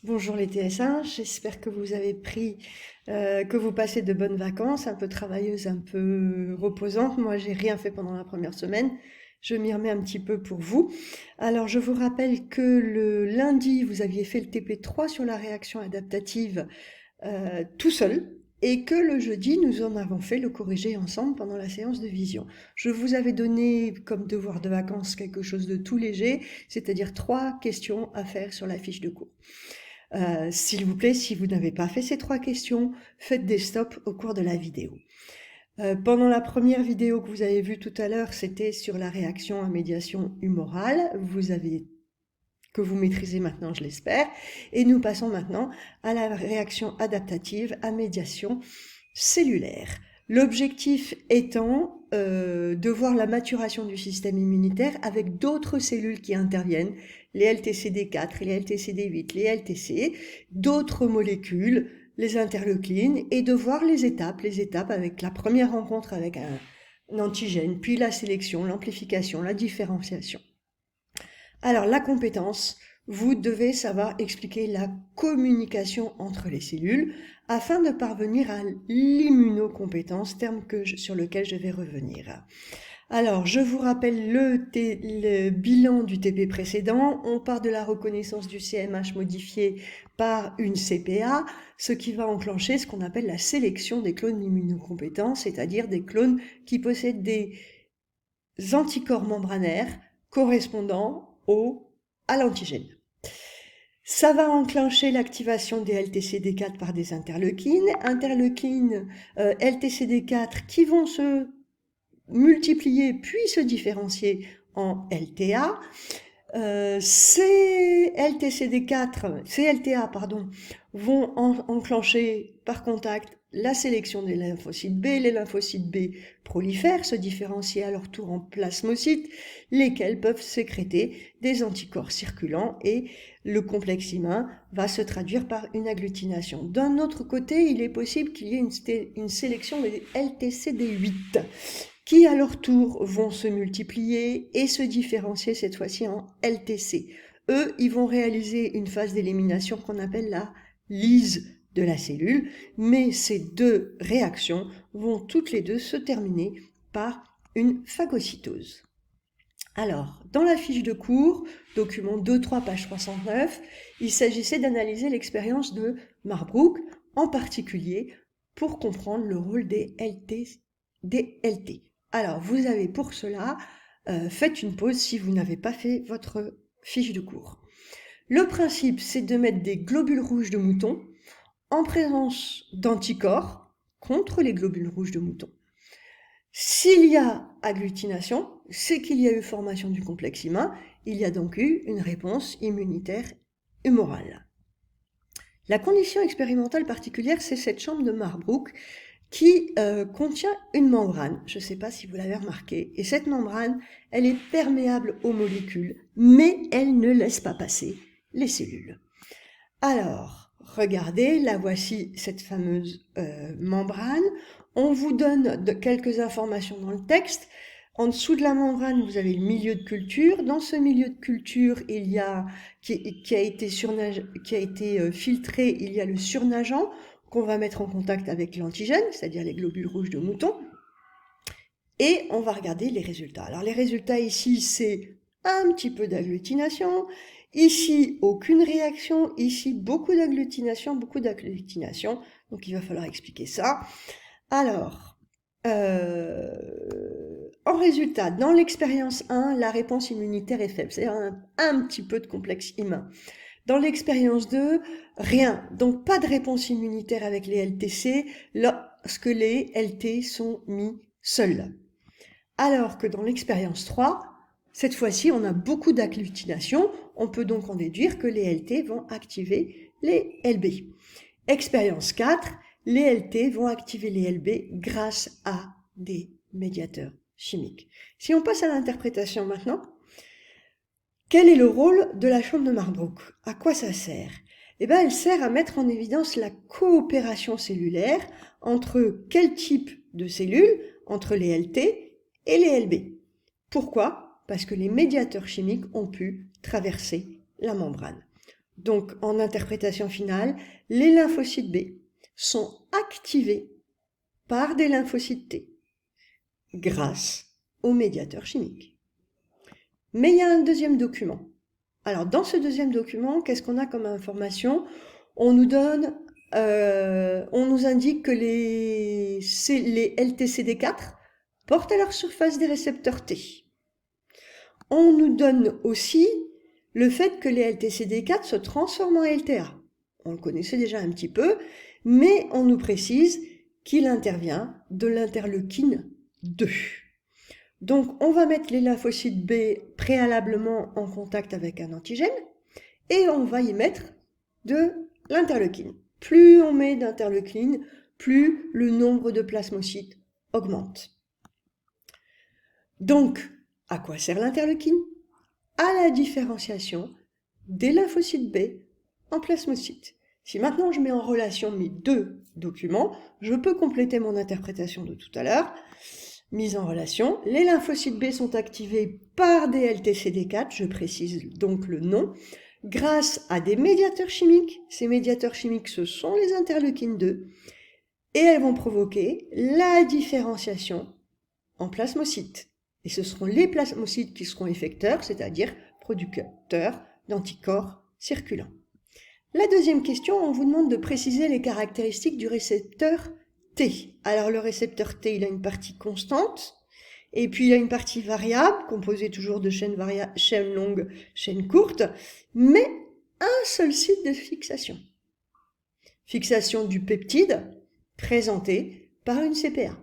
Bonjour les TS1, j'espère que vous avez que vous passez de bonnes vacances, un peu travailleuses, un peu reposantes. Moi, j'ai rien fait pendant la première semaine. Je m'y remets un petit peu pour vous. Alors, je vous rappelle que le lundi, vous aviez fait le TP3 sur la réaction adaptative tout seul et que le jeudi, nous en avons fait le corrigé ensemble pendant la séance de vision. Je vous avais donné comme devoir de vacances quelque chose de tout léger, c'est-à-dire 3 questions à faire sur la fiche de cours. S'il vous plaît, si vous n'avez pas fait ces 3 questions, faites des stops au cours de la vidéo. Pendant la première vidéo que vous avez vue tout à l'heure, c'était sur la réaction à médiation humorale. Que vous maîtrisez maintenant, je l'espère. Et nous passons maintenant à la réaction adaptative à médiation cellulaire. L'objectif étant de voir la maturation du système immunitaire avec d'autres cellules qui interviennent, les LTCD4, les LTCD8, les LTC, d'autres molécules, les interleukines, et de voir les étapes avec la première rencontre avec un antigène, puis la sélection, l'amplification, la différenciation. Alors, la compétence, vous devez savoir expliquer la communication entre les cellules afin de parvenir à l'immunocompétence, terme sur lequel je vais revenir. Alors, je vous rappelle le bilan du TP précédent. On part de la reconnaissance du CMH modifié par une CPA, ce qui va enclencher ce qu'on appelle la sélection des clones immunocompétents, c'est-à-dire des clones qui possèdent des anticorps membranaires correspondant à l'antigène. Ça va enclencher l'activation des LTCD4 par des interleukines, LTCD4 qui vont se multiplier puis se différencier en LTA. Ces LTA vont enclencher par contact la sélection des lymphocytes B. Les lymphocytes B prolifèrent, se différencier à leur tour en plasmocytes, lesquels peuvent sécréter des anticorps circulants et le complexe humain va se traduire par une agglutination. D'un autre côté, il est possible qu'il y ait une sélection des LTCD8 qui à leur tour vont se multiplier et se différencier cette fois-ci en LTC. Eux, ils vont réaliser une phase d'élimination qu'on appelle la lyse de la cellule, mais ces deux réactions vont toutes les deux se terminer par une phagocytose. Alors, dans la fiche de cours, document 2-3, page 309, il s'agissait d'analyser l'expérience de Marbrook, en particulier pour comprendre le rôle des LT. Alors, vous avez pour cela, faites une pause si vous n'avez pas fait votre fiche de cours. Le principe, c'est de mettre des globules rouges de mouton en présence d'anticorps contre les globules rouges de mouton. S'il y a agglutination, c'est qu'il y a eu formation du complexe humain, il y a donc eu une réponse immunitaire humorale. La condition expérimentale particulière, c'est cette chambre de Marbrook qui contient une membrane, je ne sais pas si vous l'avez remarqué, et cette membrane, elle est perméable aux molécules, mais elle ne laisse pas passer les cellules. Alors, regardez, là voici cette fameuse membrane. On vous donne quelques informations dans le texte. En dessous de la membrane, vous avez le milieu de culture. Dans ce milieu de culture, il y a qui a été filtré, il y a le surnageant qu'on va mettre en contact avec l'antigène, c'est-à-dire les globules rouges de mouton. Et on va regarder les résultats. Alors les résultats ici, c'est un petit peu d'agglutination. Ici, aucune réaction. Ici, beaucoup d'agglutination. Donc il va falloir expliquer ça. Alors, en résultat, dans l'expérience 1, la réponse immunitaire est faible, c'est-à-dire un petit peu de complexe humain. Dans l'expérience 2, rien, donc pas de réponse immunitaire avec les LTC lorsque les LT sont mis seuls. Alors que dans l'expérience 3, cette fois-ci, on a beaucoup d'agglutination, on peut donc en déduire que les LT vont activer les LB. Expérience 4, les LT vont activer les LB grâce à des médiateurs chimiques. Si on passe à l'interprétation maintenant, quel est le rôle de la chambre de Marbrook? À quoi ça sert? Eh bien, elle sert à mettre en évidence la coopération cellulaire entre quel type de cellules, entre les LT et les LB. Pourquoi? Parce que les médiateurs chimiques ont pu traverser la membrane. Donc, en interprétation finale, les lymphocytes B sont activés par des lymphocytes T grâce aux médiateurs chimiques. Mais il y a un deuxième document. Alors, dans ce deuxième document, qu'est-ce qu'on a comme information? On nous indique que les LTCD4 portent à leur surface des récepteurs T. On nous donne aussi le fait que les LTCD4 se transforment en LTA. On le connaissait déjà un petit peu, mais on nous précise qu'il intervient de l'interleukine 2. Donc, on va mettre les lymphocytes B préalablement en contact avec un antigène et on va y mettre de l'interleukine. Plus on met d'interleukine, plus le nombre de plasmocytes augmente. Donc, à quoi sert l'interleukine? À la différenciation des lymphocytes B en plasmocytes. Si maintenant je mets en relation mes deux documents, je peux compléter mon interprétation de tout à l'heure. Mise en relation, les lymphocytes B sont activés par des LTCD4, je précise donc le nom, grâce à des médiateurs chimiques. Ces médiateurs chimiques, ce sont les interleukines 2, et elles vont provoquer la différenciation en plasmocytes. Et ce seront les plasmocytes qui seront effecteurs, c'est-à-dire producteurs d'anticorps circulants. La deuxième question, on vous demande de préciser les caractéristiques du récepteur T. Alors le récepteur T, il a une partie constante, et puis il a une partie variable, composée toujours de chaînes longues, chaînes courtes, mais un seul site de fixation. Fixation du peptide, présenté par une CPA.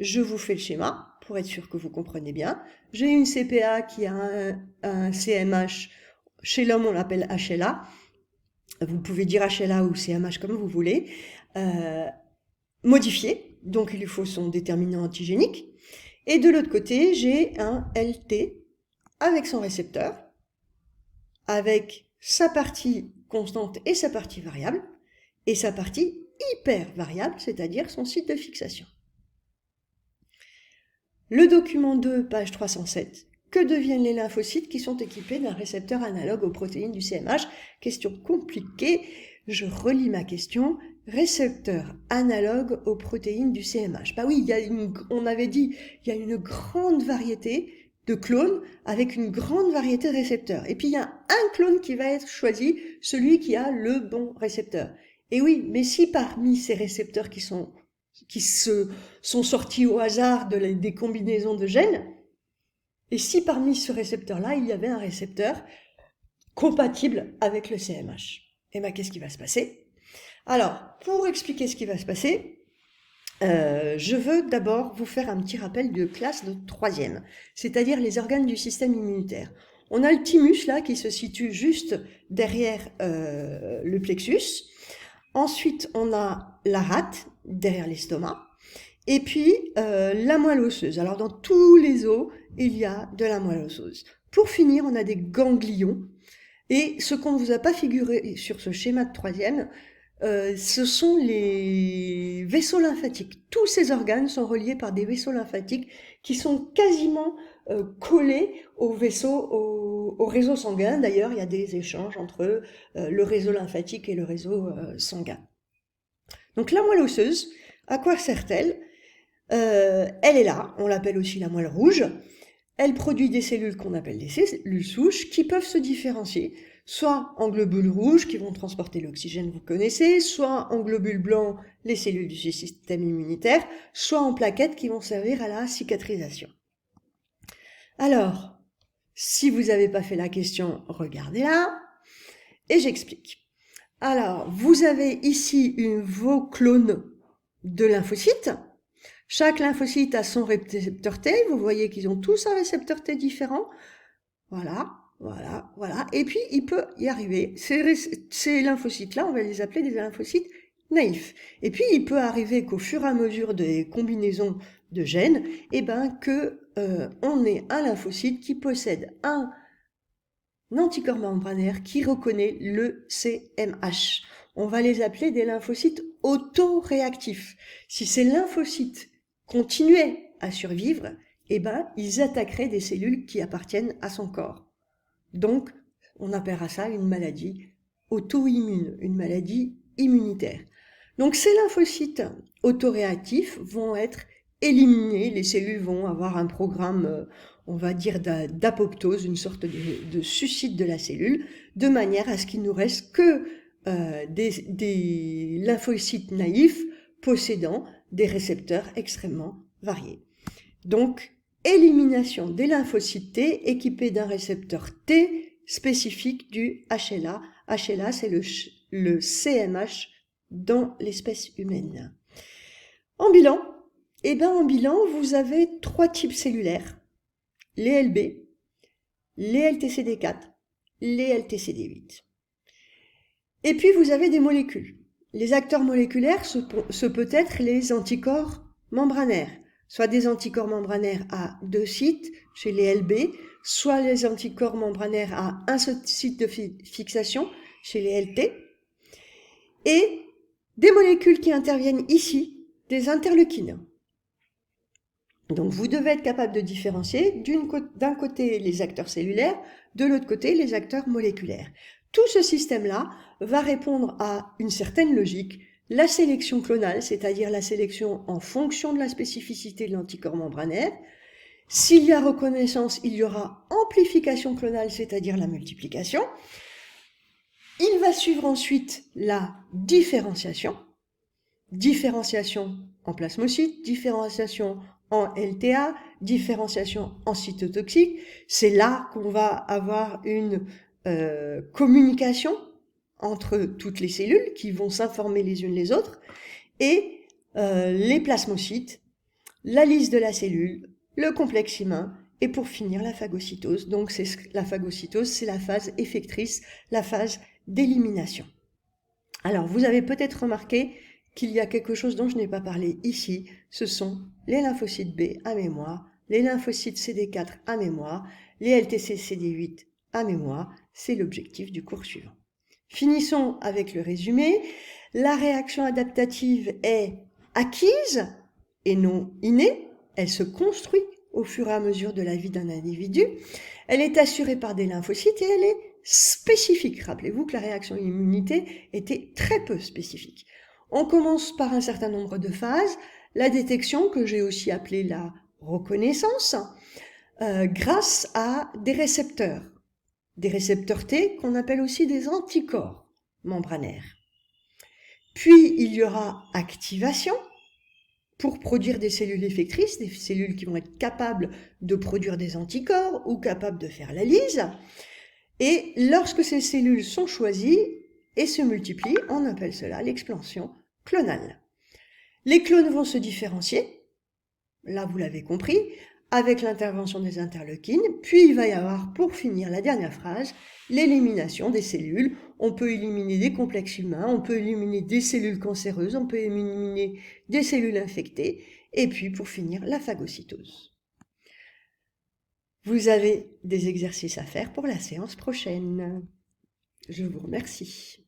Je vous fais le schéma, pour être sûr que vous comprenez bien. J'ai une CPA qui a un CMH, chez l'homme on l'appelle HLA, vous pouvez dire HLA ou CMH comme vous voulez, modifié, donc il lui faut son déterminant antigénique. Et de l'autre côté, j'ai un LT avec son récepteur, avec sa partie constante et sa partie variable, et sa partie hyper variable, c'est-à-dire son site de fixation. Le document 2, page 307. Que deviennent les lymphocytes qui sont équipés d'un récepteur analogue aux protéines du CMH? Question compliquée, je relis ma question. Récepteur analogue aux protéines du CMH. Bah oui, on avait dit, il y a une grande variété de clones avec une grande variété de récepteurs. Et puis il y a un clone qui va être choisi, celui qui a le bon récepteur. Et oui, mais si parmi ces récepteurs qui sont sortis au hasard des combinaisons de gènes, et si parmi ce récepteur-là, il y avait un récepteur compatible avec le CMH, et bien qu'est-ce qui va se passer? Alors, pour expliquer ce qui va se passer, je veux d'abord vous faire un petit rappel de classe de 3e, c'est-à-dire les organes du système immunitaire. On a le thymus là qui se situe juste derrière le plexus. Ensuite, on a la rate derrière l'estomac. Et puis, la moelle osseuse. Alors, dans tous les os, il y a de la moelle osseuse. Pour finir, on a des ganglions. Et ce qu'on ne vous a pas figuré sur ce schéma de 3e, ce sont les vaisseaux lymphatiques. Tous ces organes sont reliés par des vaisseaux lymphatiques qui sont quasiment collés aux réseau sanguin. D'ailleurs, il y a des échanges entre le réseau lymphatique et le réseau sanguin. Donc la moelle osseuse, à quoi sert-elle? Elle est là, on l'appelle aussi la moelle rouge. Elle produit des cellules qu'on appelle des cellules souches qui peuvent se différencier, soit en globules rouges qui vont transporter l'oxygène, vous connaissez, soit en globules blancs, les cellules du système immunitaire, soit en plaquettes qui vont servir à la cicatrisation. Alors, si vous n'avez pas fait la question, regardez là, et j'explique. Alors, vous avez ici vos clones de lymphocytes. Chaque lymphocyte a son récepteur T. Vous voyez qu'ils ont tous un récepteur T différent. Voilà, voilà, voilà. Et puis, il peut y arriver. Ces lymphocytes-là, on va les appeler des lymphocytes naïfs. Et puis, il peut arriver qu'au fur et à mesure des combinaisons de gènes, on ait un lymphocyte qui possède un anticorps membranaire qui reconnaît le CMH. On va les appeler des lymphocytes autoréactifs. Si ces lymphocytes continuaient à survivre, ils attaqueraient des cellules qui appartiennent à son corps. Donc, on appellera ça une maladie auto-immune, une maladie immunitaire. Donc ces lymphocytes autoréactifs vont être éliminés, les cellules vont avoir un programme, on va dire, d'apoptose, une sorte de suicide de la cellule, de manière à ce qu'il ne nous reste que des lymphocytes naïfs possédant des récepteurs extrêmement variés. Donc, élimination des lymphocytes T équipés d'un récepteur T spécifique du HLA. HLA, c'est le CMH dans l'espèce humaine. En bilan, vous avez 3 types cellulaires, les LB, les LTCD4, les LTCD8. Et puis vous avez des molécules. Les acteurs moléculaires, ce peut être les anticorps membranaires, soit des anticorps membranaires à 2 sites chez les LB, soit les anticorps membranaires à un seul site de fixation chez les LT, et des molécules qui interviennent ici, des interleukines. Donc vous devez être capable de différencier d'un côté les acteurs cellulaires, de l'autre côté les acteurs moléculaires. Tout ce système-là va répondre à une certaine logique, la sélection clonale, c'est-à-dire la sélection en fonction de la spécificité de l'anticorps membranaire. S'il y a reconnaissance, il y aura amplification clonale, c'est-à-dire la multiplication. Il va suivre ensuite la différenciation. Différenciation en plasmocyte, différenciation en LTA, différenciation en cytotoxique. C'est là qu'on va avoir une communication entre toutes les cellules qui vont s'informer les unes les autres, et les plasmocytes, la lyse de la cellule, le complexe humain, et pour finir la phagocytose. Donc la phagocytose, c'est la phase effectrice, la phase d'élimination. Alors vous avez peut-être remarqué qu'il y a quelque chose dont je n'ai pas parlé ici, ce sont les lymphocytes B à mémoire, les lymphocytes CD4 à mémoire, les LTC-CD8 à mémoire, c'est l'objectif du cours suivant. Finissons avec le résumé. La réaction adaptative est acquise et non innée, elle se construit au fur et à mesure de la vie d'un individu, elle est assurée par des lymphocytes et elle est spécifique. Rappelez-vous que la réaction immunité était très peu spécifique. On commence par un certain nombre de phases, la détection que j'ai aussi appelée la reconnaissance, grâce à des récepteurs T qu'on appelle aussi des anticorps membranaires. Puis il y aura activation pour produire des cellules effectrices, des cellules qui vont être capables de produire des anticorps ou capables de faire la lyse. Et lorsque ces cellules sont choisies et se multiplient, on appelle cela l'expansion clonale. Les clones vont se différencier, là vous l'avez compris, avec l'intervention des interleukines, puis il va y avoir, pour finir la dernière phrase, l'élimination des cellules. On peut éliminer des complexes humains, on peut éliminer des cellules cancéreuses, on peut éliminer des cellules infectées, et puis pour finir, la phagocytose. Vous avez des exercices à faire pour la séance prochaine. Je vous remercie.